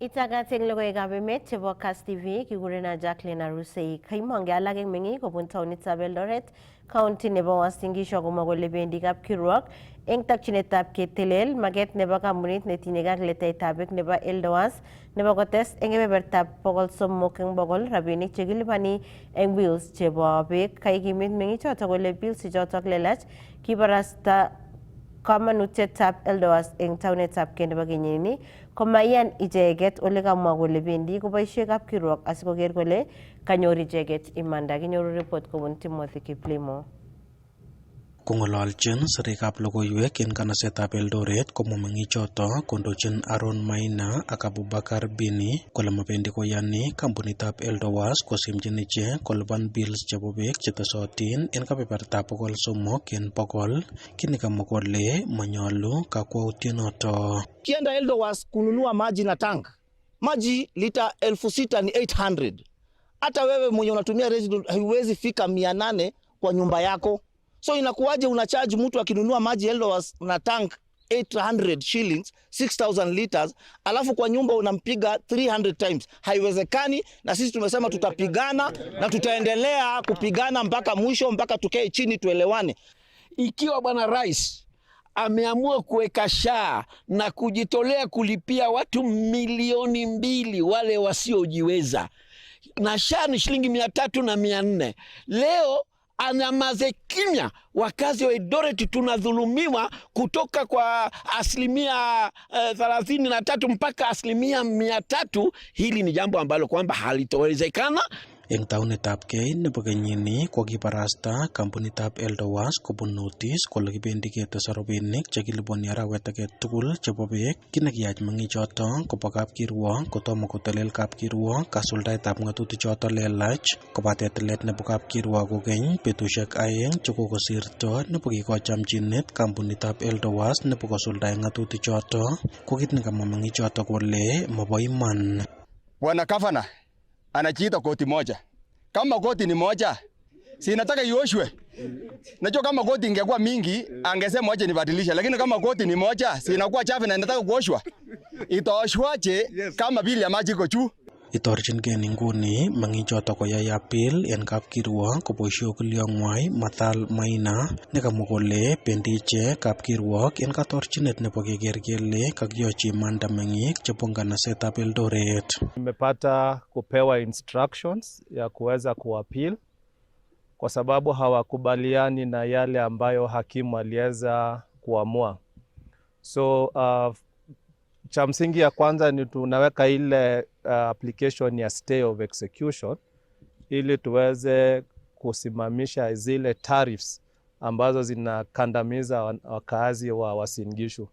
Itagating logoy gabi met chebo Kass TV kigurena Jacqueline Arusei kaimonge alageng mengi kobun taonit sa Eldoret County nebo Uasin Gishu komogole bendi kap kirwok eng takchinetab ketelel maget nebo kamunit netinye ak letaitab nebo Eldoas nebo kotes eng kebebertab 300 eng bogol rabinik chekilipani eng bills chebo beek kaikimit mengi chotok kole bills chotok lelach kibarasta kamanutietab Eldoas eng taunetab kee nebo kenyini komaiyan icheget ole kamwa kole bendi koboisie kapkirwok asikoker kole kanyor icheget imanda. Kinyoru report kobun Timothy Kiplimo. Kong'ololchin sirikab logoiwek en kanasetab Eldoret komomeng'i choto kondochin Aaron Maina ak Abubakar Bini kole mabendi koyani kampunitab Eldowas kosimchin ichek kolipan bills chebo beek chetesotin en kebebertab 300 en bogol kini kamwa kole manyolu kakwautienoto. Kienda Eldowas kununua maji na tank, maji lita 6,000 ni 800. Hata wewe mwenye unatumia resident haiwezi fika 800 kwa nyumba yako. So inakuwaje unacharge mtu akinunua maji Eldowas na tank 800 shillings, 6,000 liters, alafu kwa nyumba unampiga 300 times. Haiwezekani, na sisi tumesema tutapigana na tutaendelea kupigana mpaka mwisho, mpaka tukae chini tuelewane. Ikiwa bwana rais ameamua kuweka SHA na kujitolea kulipia watu 2,000,000 wale wasiojiweza, na SHA ni shilingi 300 na 400, leo anamaze kimya. Wakazi wa Eldoret tunadhulumiwa kutoka kwa 33% mpaka 300%. Hili ni jambo ambalo kwamba halitowezekana. Eng taunetab kee nebo kenyini kokibarasta kampunitab Eldowas kobun notice kole kibendi ketes rabinik chekiliponi arawet age tugul chebo beek. Kit nekiyach meng'ichoto kobo kapkirwok kotomo kotelel kapkirwok kasuldaetab ng'atutichoto lelach kobate tilet nebo kapkirwok kokeny betusiek 2 chekokosirto nebo kikoch chamchinet kampunitab Eldowas nebo kosuldae ng'atutichoto. Ko kit nekamwa meng'ichoto kole mobo iman. Bwana Gavana anajiita koti moja. Kama koti ni moja, si nataka ioshwe. Najua kama koti ingekuwa mingi, angesema waje nibadilisha, lakini kama koti ni moja, si inakuwa chafu na inataka kuoshwa. Itaoshwaje kama bili ya maji iko juu? Itorchingei nguni meng'ichoto koyai appeal en kapkirwok koboisie okilyong'wai Mathal Maina nekamwa kole bendi ichek kapkirwok en katorchinet nebo keker kele kakiyochi imanda meng'ik chebo nganasetab Eldoret. Nimepata kupewa instructions ya kuweza kuappeal kwa sababu hawakubaliani na yale ambayo hakimu aliweza kuamua. So cha msingi ya kwanza ni tunaweka ile application ya stay of execution ili tuweze kusimamisha zile tariffs ambazo zinakandamiza wakazi wa Uasin Gishu.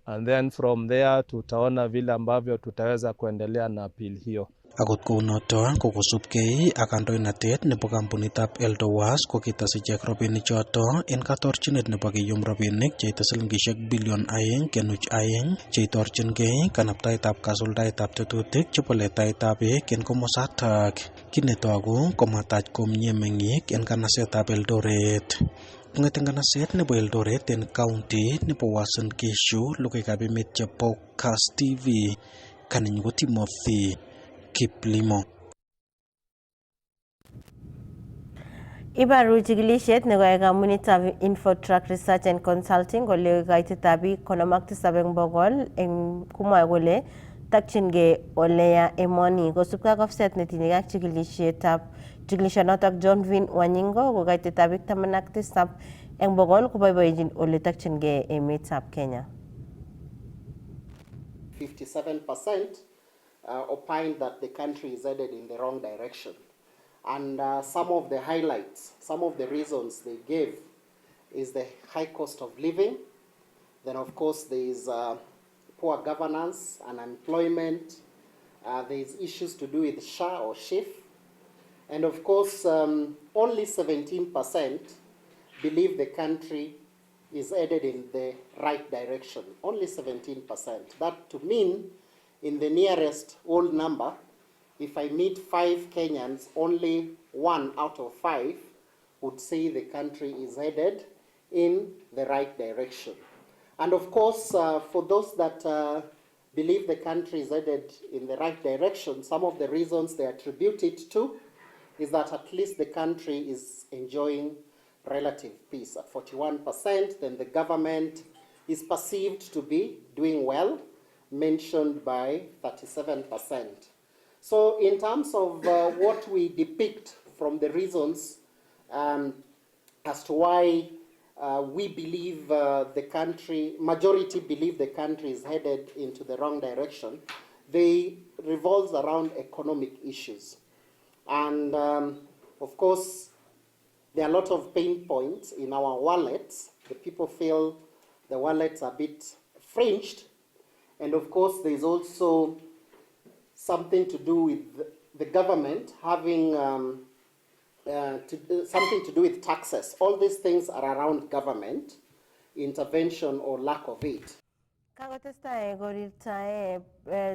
And then from there tutaona vile ambavyo tutaweza kuendelea na appeal hiyo. Akot kounoto kokosubkei ak kandoinatet nebo kampunitab Eldowas kokitas ichek robinichoto en katorchinet nebo kiyum robinik cheite silingisiek bilion 2.2 cheitorchingei kanabtaetab kasuldaetab tetutik chebo letaetab beek en komosatak. Kit netogu komatach komie meng'ik en kanasetab Eldoret. Kong'eten kanaset nebo Eldoret en county nebo Uasin Gishu, logoiwekab emet chebo Kass TV, kaninyu ko Timothy Kiplimo. Ibaru chikilishet nekoyai kampunitab Infotrack Research and Consulting kole kaitetab biik 57 eng bogol eng kumwae kole takchingei oleya emoni kosubkei ak offset netinye ak chikilishonotok John Vin Wanyingo ko kaitetab biik 17 eng bogol koboiboichin ole takchingei emetab Kenya. 57% opined that the country is headed in the wrong direction. And some of the highlights, some of the reasons they gave is the high cost of living. Then, of course, there is poor governance, unemployment. There is issues to do with SHA or SHIF. And, of course, only 17% believe the country is headed in the right direction. Only 17%. That to mean in the nearest whole number, if I meet 5 Kenyans, only 1 out of 5 would say the country is headed in the right direction. And of course, for those that believe the country is headed in the right direction, some of the reasons they attribute it to is that at least the country is enjoying relative peace at 41%. Then the government is perceived to be doing well, mentioned by 37%. So in terms of what we depict from the reasons as to why we believe the country, majority believe the country is headed into the wrong direction, they revolve around economic issues. And of course, there are a lot of pain points in our wallets. The people feel the wallets are a bit fringed. And of course, there's also something to do with the government having something to do with taxes. All these things are around government intervention or lack of it. Kagotesta goriltae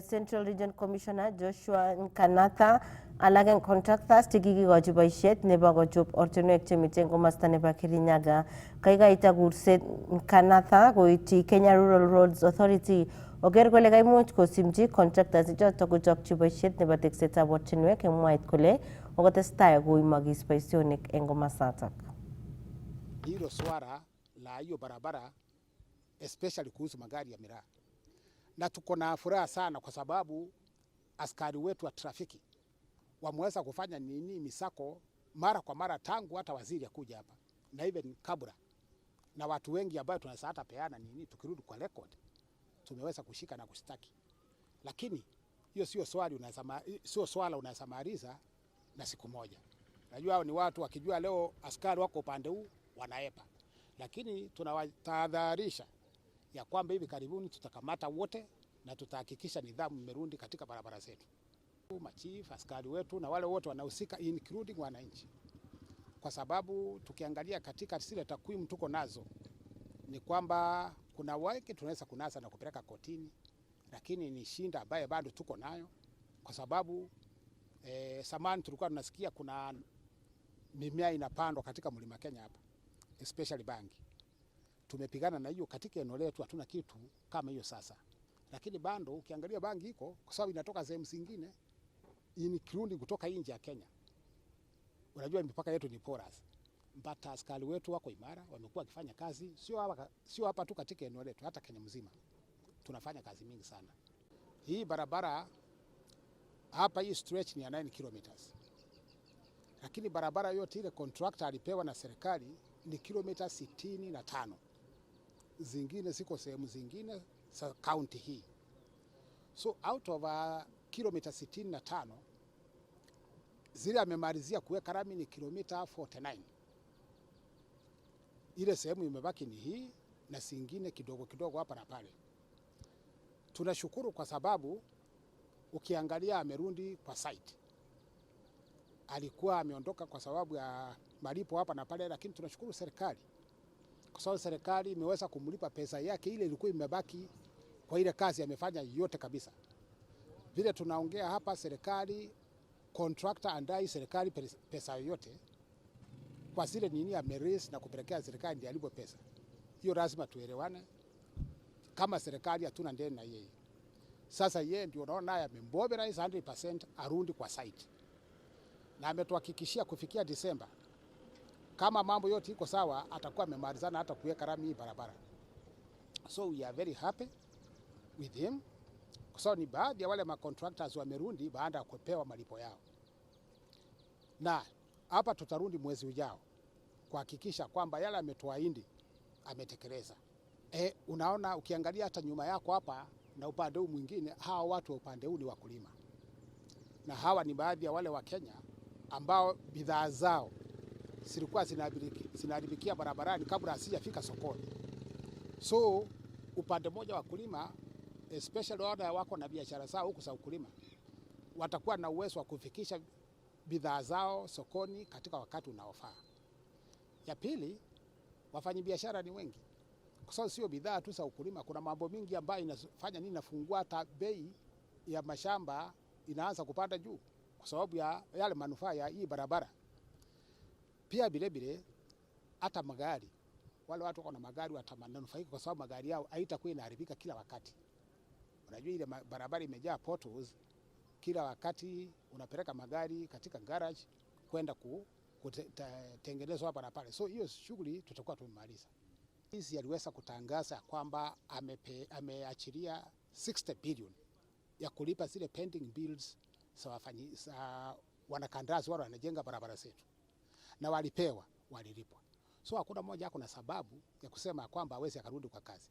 Central Region Commissioner Joshua Nkanatha alagen contractors tigigi gojiboishet nebo gojob ortinwek chemiten komasta nebo Kirinyaga kaiga itagurset Nkanatha goiti Kenya Rural Roads Authority oger kole kaimuch kosimji contractors ichoto kochokchi boishet nebo teksetab ortinwek eng mwait kole okotestai koimagis boisionik eng komasatak. Hilo swala la hiyo barabara especially kuhusu magari ya miraa. Na tuko na furaha sana kwa sababu askari wetu wa trafiki wameweza kufanya misako mara kwa mara tangu hata waziri akuja hapa. Na even kabla. Na watu wengi ambao tunaweza hata peana tukirudi kwa record tumeweza kushika na kushtaki. Lakini hiyo sio swala unasamariza na siku moja. Najua hao ni watu wakijua leo askari wako upande huu wanaepa. Lakini tunawatahadharisha ya kwamba hivi karibuni tutakamata wote na tutahakikisha nidhamu imerudi katika barabara zetu. Machief, askari wetu na wale wote wanahusika including wananchi. Kwa sababu tukiangalia katika zile takwimu tuko nazo ni kwamba kuna wake tunaweza kunasa na kupeleka kotini, lakini ni shinda ambaye bado tuko nayo kwa sababu samani tulikuwa tunasikia kuna mimea inapandwa katika mlima Kenya hapa, especially bangi. Tumepigana na hiyo katika eneo letu, hatuna kitu kama hiyo sasa. Lakini bado ukiangalia bangi iko kwa sababu inatoka sehemu zingine including kutoka nje ya Kenya. Unajua mipaka yetu ni porous. But askari wetu wako imara, wamekuwa wakifanya kazi sio hapa tu katika eneo letu, hata Kenya mzima. Tunafanya kazi mingi sana. Hii barabara hapa hii stretch ni ya 9 kilometers. Lakini barabara yote ile contractor alipewa na serikali ni kilomita 65. Zingine ziko sehemu zingine sa county hii. So out of kilomita 65 zile amemalizia kuweka rami ni kilomita 49. Ile sehemu imebaki ni hii na zingine kidogo kidogo hapa na pale. Tunashukuru kwa sababu ukiangalia amerundi kwa site. Alikuwa ameondoka kwa sababu ya malipo hapa na pale, lakini tunashukuru serikali. Kwa sababu serikali imeweza kumlipa pesa yake ile ilikuwa imebaki kwa ile kazi amefanya yote kabisa. Vile tunaongea hapa serikali contractor andai serikali pesa yote kwa zile amerisi na kupelekea serikali ndiye alipo pesa. Hiyo lazima tuelewane. Kama serikali hatuna ndeni na yeye. Sasa yeye ndio unaona naye amembobera 100% arundi kwa site. Na ametuhakikishia kufikia Disemba kama mambo yote iko sawa atakuwa amemalizana hata kuweka rami hii barabara. So we are very happy with him. Kwa sababu ni baadhi ya wale contractors wamerundi baada ya kupewa malipo yao. Na hapa tutarundi mwezi ujao kuhakikisha kwamba yale ametuahidi ametekeleza. Unaona ukiangalia hata nyuma yako hapa na upande huu mwingine, hawa watu wa upande huu ni wakulima. Na hawa ni baadhi ya wale wa Kenya ambao bidhaa zao zilikuwa zinaharibikia barabarani kabla hasijafika sokoni. So upande mmoja wakulima especially wale wako na biashara zao huku za ukulima watakuwa na uwezo wa kufikisha bidhaa zao sokoni katika wakati unaofaa. Ya pili, wafanyabiashara ni wengi. Kwa sababu sio bidhaa tu za ukulima, kuna mambo mingi ambayo inafanya nafungua hata bei ya mashamba inaanza kupanda juu kwa sababu ya yale manufaa ya hii barabara. Pia vile hata magari, wale watu wako na magari watamanufaika kwa sababu magari yao haitakuwa inaharibika kila wakati. Unajua ile barabara imejaa potholes, kila wakati unapeleka magari katika garage kwenda kutengenezwa hapa na pale. So hiyo shughuli tutakuwa tumemaliza. Sisi aliweza kutangaza kwamba ameachilia 60 billion ya kulipa zile pending bills za wanakandarasi wale wanajenga barabara zetu, na walilipwa. So hakuna mmoja ako na sababu ya kusema kwamba hawezi akarudi kwa kazi.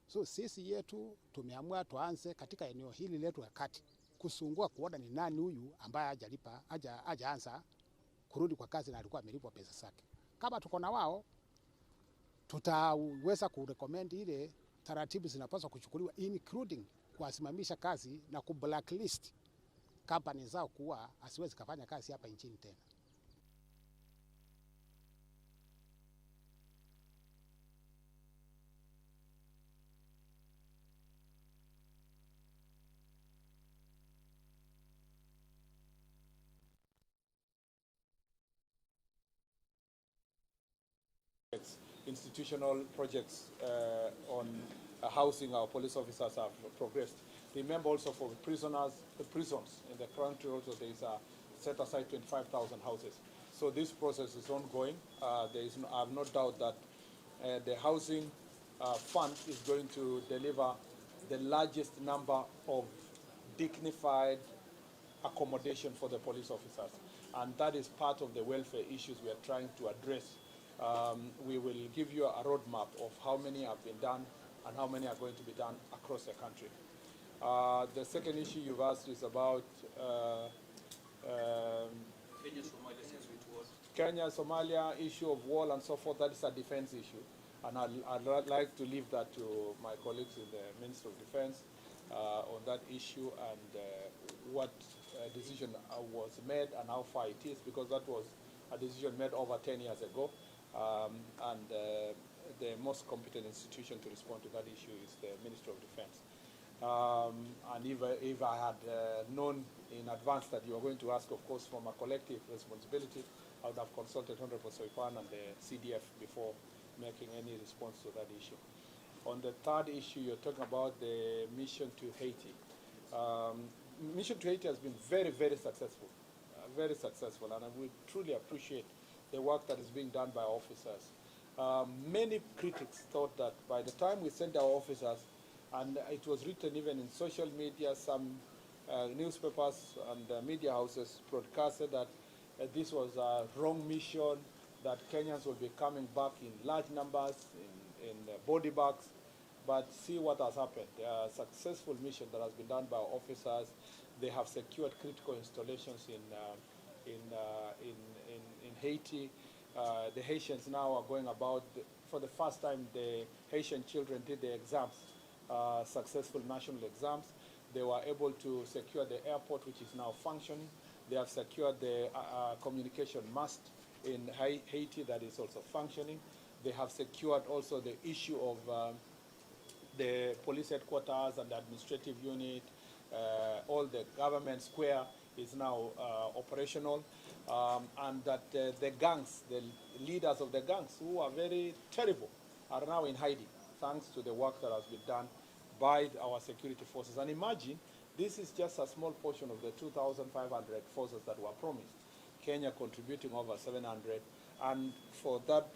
So sisi yetu tumeamua tuanze katika eneo hili letu la kati kusungua kuona ni nani huyu ambaye hajaanza kurudi kwa kazi na alikuwa amelipwa pesa zake. Kama tuko na wao, tutaweza kurecommend ile taratibu zinapaswa kuchukuliwa, including kuwasimamisha kazi na kublacklist kampani zao kuwa asiwezi kufanya kazi hapa nchini tena. Institutional projects on housing our police officers have progressed. Remember also for the prisons in the country also there is a set aside 25,000 houses. So this process is ongoing. I have no doubt that the housing fund is going to deliver the largest number of dignified accommodation for the police officers. And that is part of the welfare issues we are trying to address. We will give you a roadmap of how many have been done and how many are going to be done across the country. The second issue you've asked is about Kenya, Somalia issue of wall and so forth. That is a defense issue. And I'd like to leave that to my colleagues in the Ministry of Defense on that issue and what decision was made and how far it is, because that was a decision made over 10 years ago. The most competent institution to respond to that issue is the Ministry of Defense. And if I had known in advance that you are going to ask, of course, from a collective responsibility, I would have consulted Honorable Soipan and the CDF before making any response to that issue. On the third issue, you're talking about the mission to Haiti. Mission to Haiti has been very, very successful, and we truly appreciate the work that is being done by our officers. Many critics thought that by the time we sent our officers, and it was written even in social media, some newspapers and media houses broadcasted that this was a wrong mission, that Kenyans will be coming back in large numbers, in body bags. But see what has happened. A successful mission that has been done by our officers. They have secured critical installations in Haiti. The Haitians now are going about, for the first time, the Haitian children did the exams, successful national exams. They were able to secure the airport, which is now functioning. They have secured the communication mast in Haiti that is also functioning. They have secured also the issue of the police headquarters and the administrative unit. All the government square is now operational. And that the gangs, the leaders of the gangs, who are very terrible, are now in hiding, thanks to the work that has been done by our security forces. And imagine, this is just a small portion of the 2,500 forces that were promised. Kenya contributing over 700. And for that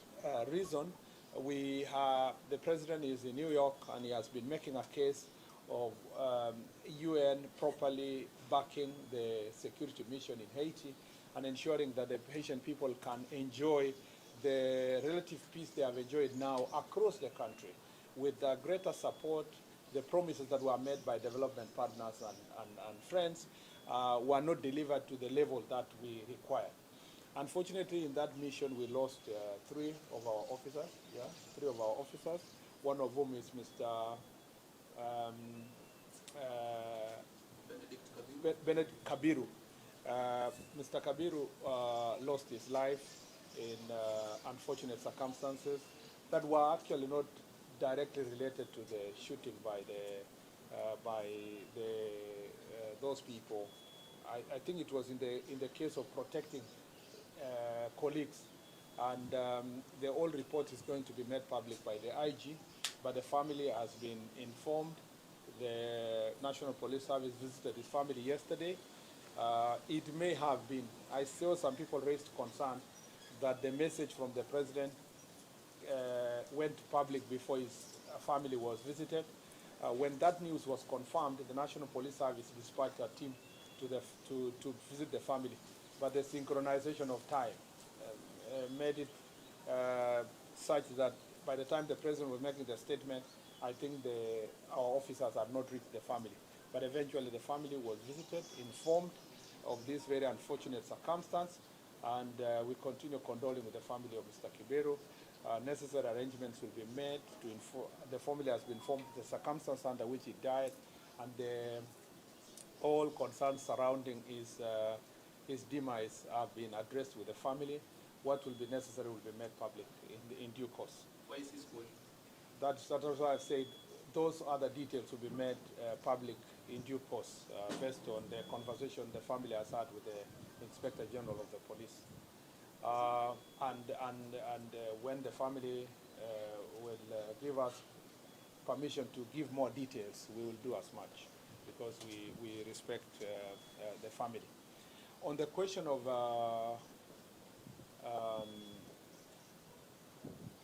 reason, the president is in New York, and he has been making a case of UN properly backing the security mission in Haiti and ensuring that the Haitian people can enjoy the relative peace they have enjoyed now across the country with greater support. The promises that were made by development partners and friends were not delivered to the level that we required. Unfortunately, in that mission, we lost three of our officers. Yeah, 3 of our officers. One of whom is Mr. Benedict Kabiru. Mr. Kabiru lost his life in unfortunate circumstances that were actually not directly related to the shooting by those people. I think it was in the case of protecting colleagues, and the whole report is going to be made public by the IG, but the family has been informed The National Police Service visited his family yesterday. It may have been, I saw some people raised concern that the message from the president went public before his family was visited. When that news was confirmed, the National Police Service dispatched a team to visit the family. But the synchronization of time made it such that by the time the president was making the statement, I think our officers had not reached the family. But eventually the family was visited, informed of this very unfortunate circumstance, and we continue condoling with the family of Mr. Kibero. Necessary arrangements will be made to inform, the family has been informed the circumstance under which he died, and all concerns surrounding his demise have been addressed with the family. What will be necessary will be made public in due course. Why is this going? That's why I've said those other details will be made public in due course based on the conversation the family has had with the Inspector General of the Police. When the family will give us permission to give more details, we will do as much, because we respect the family. On the question of,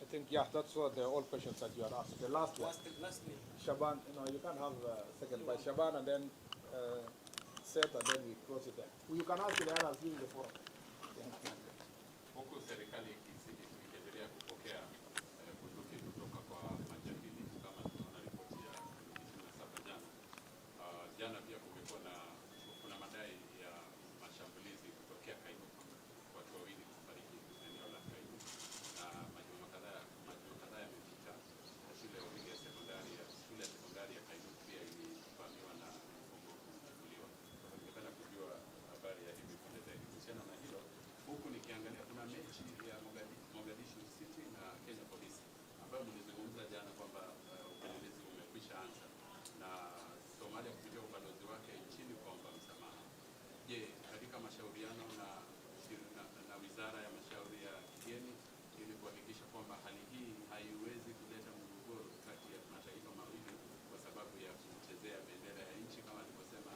I think, yeah, that's what all questions that you are asked. The last one. Lastly. Shaban, you can have a second by Shaban, and then Sept, and then we close it there. You can ask the others during the forum. Huku serikali ikiendelea kupokea bunduki kutoka kwa majangili kama tunaona ripoti ya 27 jana. Jana pia kuna madai ya mashambulizi kutokea Kaimu, watu wawili kufariki eneo la Kaimu, na majuma kadhaa yamepita. Shule ya sekondari ya Kaimu pia ilivamiwa na mfungo kuchukuliwa. Ningependa kujua habari ya hivi punde zaidi kuhusiana na hilo. Huku nikiangalia kuna mechi ya Mogadishu City na Kenya Police ambayo mlizungumza jana kwamba upelelezi umekwisha anza na Somalia kupitia ubalozi wake nchini kuomba msamaha. Je, katika mashauriano na Wizara ya Mashauri ya Kigeni ili kuhakikisha kwamba hali hii haiwezi kuleta mgogoro kati ya mataifa mawili kwa sababu ya kuchezea bendera ya nchi kama alivyosema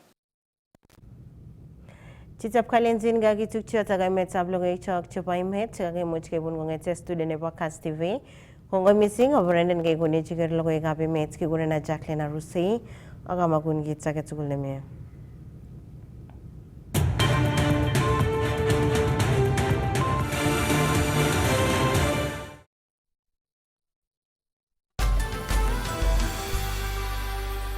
Chichap kalenjin gagi tukchio tagamet sablogai chok chopaimet gagi muchke bun ngongete student nebo Kass TV kongo missing obrenden gay kone chiger logoy gabi met ki gurena Jacqueline Arusei aga magun git saket tugul nemie